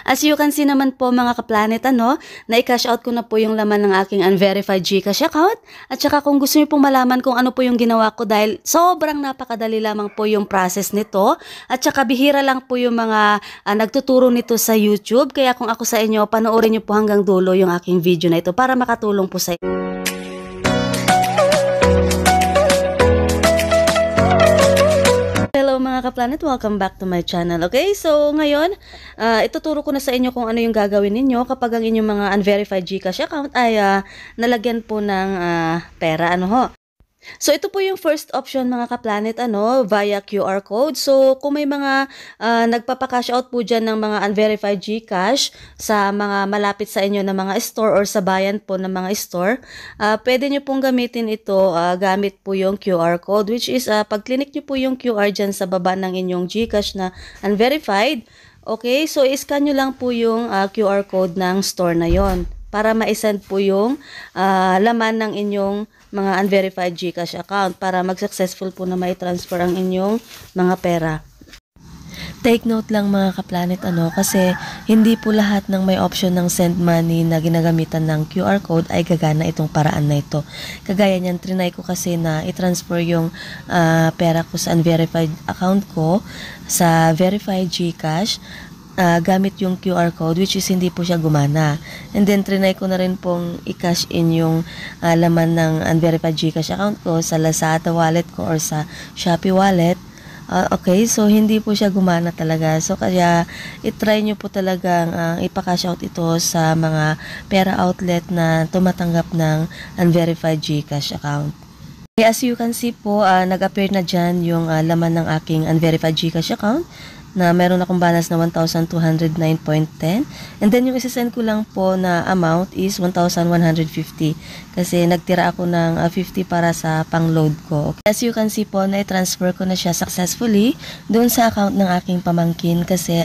As you can see naman po mga kaplanet, na-cash out ko na po yung laman ng aking unverified GCash account. At saka kung gusto niyo pong malaman kung ano po yung ginawa ko dahil sobrang napakadali lamang po yung process nito. At saka bihira lang po yung mga nagtuturo nito sa YouTube. Kaya kung ako sa inyo, panoorin niyo po hanggang dulo yung aking video na ito para makatulong po sa inyo. Hello mga kaplanet, welcome back to my channel. Okay, so ngayon, ituturo ko na sa inyo kung ano yung gagawin ninyo kapag ang inyong mga unverified GCash account ay nalagyan po ng pera, So, ito po yung first option mga kaplanet, via QR code. So, kung may mga nagpapa-cash out po dyan ng mga unverified GCash sa mga malapit sa inyo na mga store or sa bayan po ng mga store, pwede nyo pong gamitin ito gamit po yung QR code, which is pag click nyo po yung QR dyan sa baba ng inyong GCash na unverified, okay, so i-scan nyo lang po yung QR code ng store na yon para ma-send po yung laman ng inyong mga unverified GCash account para mag-successful po na may transfer ang inyong mga pera. Take note lang mga kaplanet, kasi hindi po lahat ng may option ng send money na ginagamitan ng QR code ay gagana itong paraan na ito. Kagaya niyan, trinay ko kasi na i-transfer yung pera ko sa unverified account ko sa verified GCash gamit yung QR code, which is hindi po siya gumana. And then, trinay ko na rin pong i-cash in yung laman ng unverified GCash account ko sa Lazada wallet ko or sa Shopee wallet. Okay, so hindi po siya gumana talaga. So, kaya itry nyo po talagang ipa-cash out ito sa mga pera outlet na tumatanggap ng unverified GCash account. Okay, as you can see po, nag-appear na dyan yung laman ng aking unverified GCash account na meron akong balance na 1,209.10. And then yung isasend ko lang po na amount is 1,150 kasi nagtira ako ng 50 para sa pang-load ko. Okay. As you can see po, na-transfer ko na siya successfully doon sa account ng aking pamangkin kasi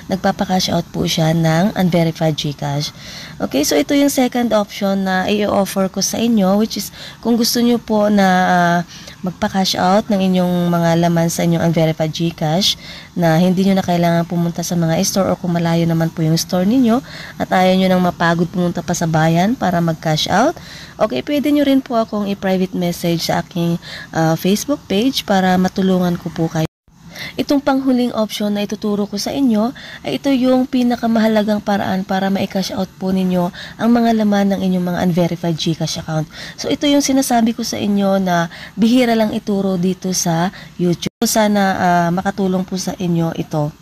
nagpapa-cash out po siya ng unverified GCash. Okay, so ito yung second option na i-offer ko sa inyo, which is kung gusto nyo po na magpa-cash out ng inyong mga laman sa inyong unverified GCash na hindi nyo na kailangan pumunta sa mga store o kung malayo naman po yung store ninyo at ayaw nyo nang mapagod pumunta pa sa bayan para mag-cash out. Okay, pwede nyo rin po akong i-private message sa aking Facebook page para matulungan ko po kayo. Itong panghuling option na ituturo ko sa inyo ay ito yung pinakamahalagang paraan para ma-cash out po ninyo ang mga laman ng inyong mga unverified GCash account. So ito yung sinasabi ko sa inyo na bihira lang ituro dito sa YouTube. Sana makatulong po sa inyo ito.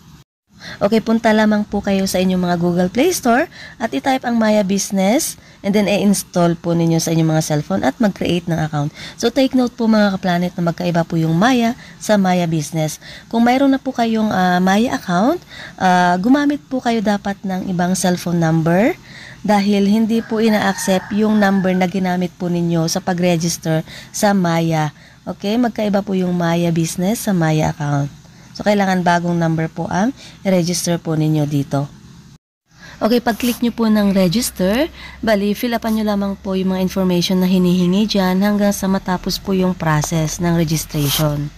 Okay, punta lamang po kayo sa inyong mga Google Play Store at i-type ang Maya Business and then i-install po ninyo sa inyong mga cellphone at mag-create ng account. So take note po mga kaplanet na magkaiba po yung Maya sa Maya Business. Kung mayroon na po kayong Maya account, gumamit po kayo dapat ng ibang cellphone number dahil hindi po ina-accept yung number na ginamit po ninyo sa pag-register sa Maya. Okay, magkaiba po yung Maya Business sa Maya account. So, kailangan bagong number po ang i-register po ninyo dito. Okay, pag-click nyo po ng register, bali, fill upan nyo lamang po yung mga information na hinihingi dyan hanggang sa matapos po yung process ng registration.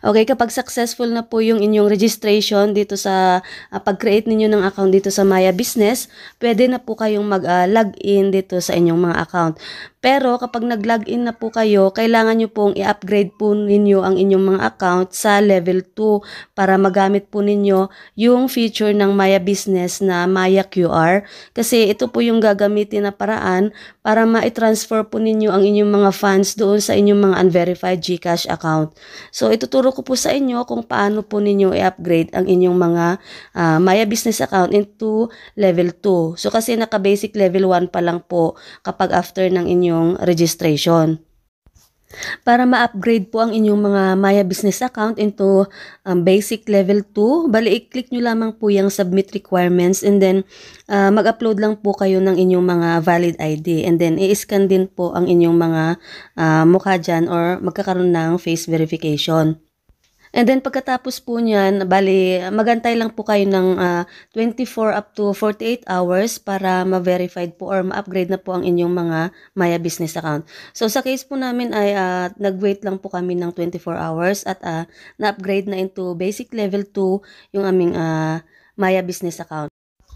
Okay, kapag successful na po yung inyong registration dito sa pag-create ninyo ng account dito sa Maya Business, pwede na po kayong mag-login dito sa inyong mga account. Pero kapag nag-login na po kayo, kailangan nyo pong i-upgrade po ninyo ang inyong mga account sa level 2 para magamit po ninyo yung feature ng Maya Business na Maya QR. Kasi ito po yung gagamitin na paraan para ma-transfer po ninyo ang inyong mga funds doon sa inyong mga unverified GCash account. So ituturo ko po sa inyo kung paano po ninyo i-upgrade ang inyong mga Maya Business account into level 2. So kasi naka-basic level 1 pa lang po kapag after ng inyong registration. Para ma-upgrade po ang inyong mga Maya Business account into basic level 2, bali i-click nyo lamang po yung submit requirements and then mag-upload lang po kayo ng inyong mga valid ID and then i-scan din po ang inyong mga mukha dyan or magkakaroon ng face verification. And then pagkatapos po niyan, bali magantay lang po kayo ng 24 up to 48 hours para ma-verified po or ma-upgrade na po ang inyong mga Maya Business account. So sa case po namin ay nag-wait lang po kami ng 24 hours at na-upgrade na into basic level 2 yung aming Maya Business account.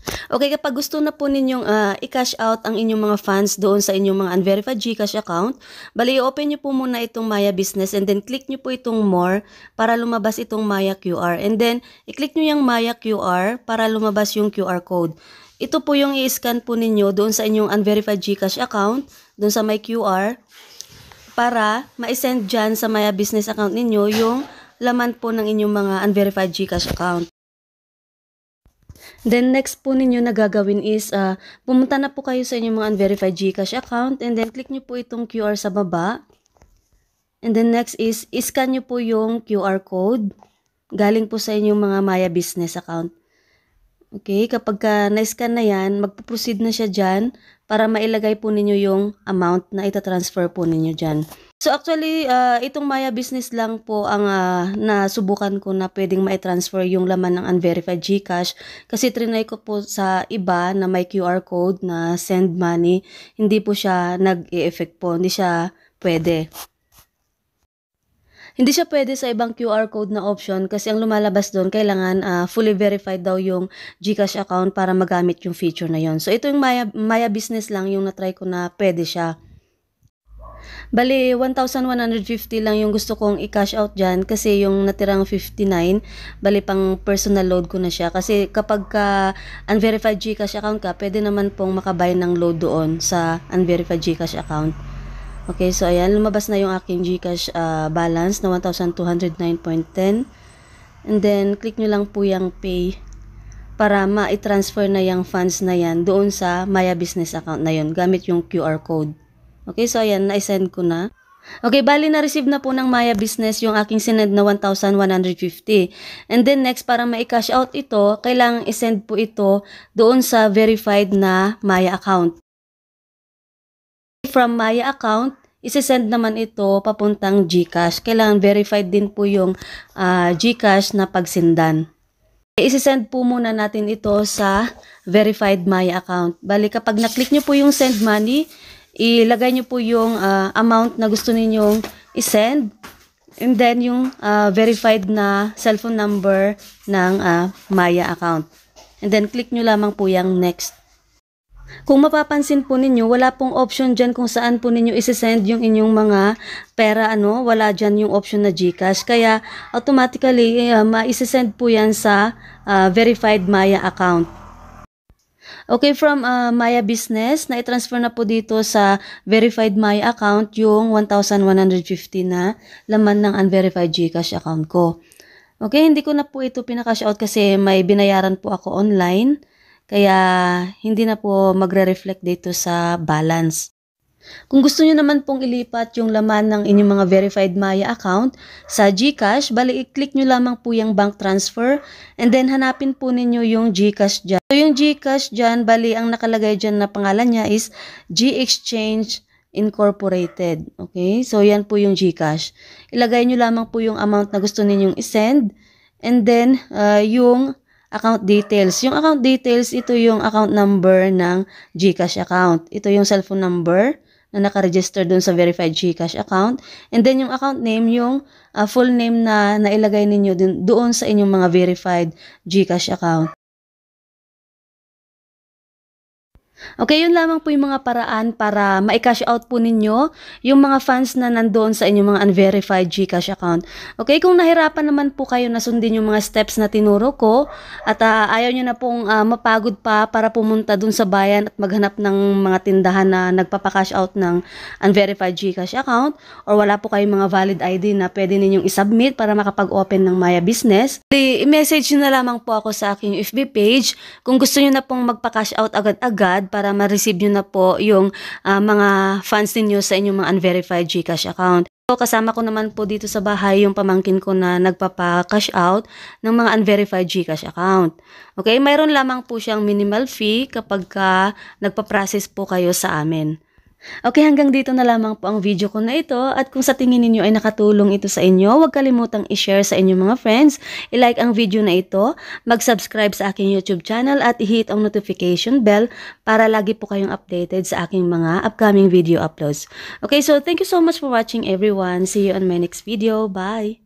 Okay, kapag gusto na po ninyong i-cash out ang inyong mga funds doon sa inyong mga unverified GCash account, bali i-open nyo po muna itong Maya Business and then click nyo po itong more para lumabas itong Maya QR. And then, i-click nyo yung Maya QR para lumabas yung QR code. Ito po yung i-scan po ninyo doon sa inyong unverified GCash account, doon sa may QR, para ma-send dyan sa Maya Business account ninyo yung laman po ng inyong mga unverified GCash account. Then next po ninyo na gagawin is pumunta na po kayo sa inyong mga unverified GCash account and then click nyo po itong QR sa baba. And then next is scan nyo po yung QR code galing po sa inyong mga Maya Business account. Okay, kapag na-scan na yan, magpo-proceed na siya dyan para mailagay po ninyo yung amount na itatransfer po ninyo dyan. So actually, itong Maya Business lang po ang nasubukan ko na pwedeng ma-transfer yung laman ng unverified GCash kasi trinay ko po sa iba na may QR code na send money, hindi po siya nag-e-effect po, hindi siya pwede. Hindi siya pwede sa ibang QR code na option kasi ang lumalabas doon kailangan fully verified daw yung GCash account para magamit yung feature na yon. So ito yung Maya Business lang yung na-try ko na pwede siya. Bali, 1,150 lang yung gusto kong i-cash out dyan kasi yung natirang 59, bali pang personal load ko na siya. Kasi kapag unverified GCash account ka, pwede naman pong makabay ng load doon sa unverified GCash account. Okay, so ayan, lumabas na yung aking GCash balance na 1,209.10. And then, click nyo lang po yung pay para ma-transfer na yung funds na yan doon sa Maya Business account na yun gamit yung QR code. Okay, so ayan, na-send ko na. Okay, bali na-receive na po ng Maya Business yung aking sinend na 1,150. And then next, para ma-cash out ito, kailangang isend po ito doon sa verified na Maya account. From Maya account, isesend naman ito papuntang GCash. Kailangan verified din po yung GCash na pagsindan. Isesend po muna natin ito sa verified Maya account. Bali, kapag na-click nyo po yung send money, ilagay nyo po yung amount na gusto ninyong isend. And then yung verified na cellphone number ng Maya account. And then click nyo lamang po yung next. Kung mapapansin po ninyo, wala pong option dyan kung saan po ninyo isesend yung inyong mga pera, wala dyan yung option na GCash. Kaya automatically, ma-isesend po yan sa verified Maya account. Okay, from Maya Business, na-transfer na po dito sa verified Maya account yung 1,150 na laman ng unverified GCash account ko. Okay, hindi ko na po ito pinakash out kasi may binayaran po ako online. Kaya hindi na po magre-reflect dito sa balance. Kung gusto nyo naman pong ilipat yung laman ng inyong mga verified Maya account sa GCash, bali i-click nyo lamang po yung bank transfer and then hanapin po ninyo yung GCash dyan. So yung GCash dyan, bali ang nakalagay dyan na pangalan niya is G-Exchange Incorporated. Okay, so yan po yung GCash. Ilagay nyo lamang po yung amount na gusto ninyong isend and then yung account details. Yung account details, ito yung account number ng GCash account. Ito yung cellphone number na nakaregister dun sa verified GCash account. And then yung account name, yung full name na nailagay ninyo doon sa inyong mga verified GCash account. Okay, yun lamang po yung mga paraan para ma-cash out po ninyo yung mga funds na nandoon sa inyong mga unverified GCash account. Okay, kung nahirapan naman po kayo na sundin yung mga steps na tinuro ko at ayaw nyo na pong mapagod pa para pumunta dun sa bayan at maghanap ng mga tindahan na nagpapa-cash out ng unverified GCash account, or wala po kayong mga valid ID na pwede ninyong isubmit para makapag-open ng Maya Business, i-message nyo na lamang po ako sa aking FB page kung gusto nyo na pong magpa-cash out agad-agad para ma-receive nyo na po yung mga funds ninyo sa inyong mga unverified GCash account. So, kasama ko naman po dito sa bahay yung pamangkin ko na nagpapa-cash out ng mga unverified GCash account. Okay, mayroon lamang po siyang minimal fee kapag nagpa-process po kayo sa amin. Okay, hanggang dito na lamang po ang video ko na ito, at kung sa tingin ninyo ay nakatulong ito sa inyo, huwag kalimutang i-share sa inyong mga friends, i-like ang video na ito, mag-subscribe sa aking YouTube channel at i-hit ang notification bell para lagi po kayong updated sa aking mga upcoming video uploads. Okay, so thank you so much for watching everyone. See you on my next video. Bye!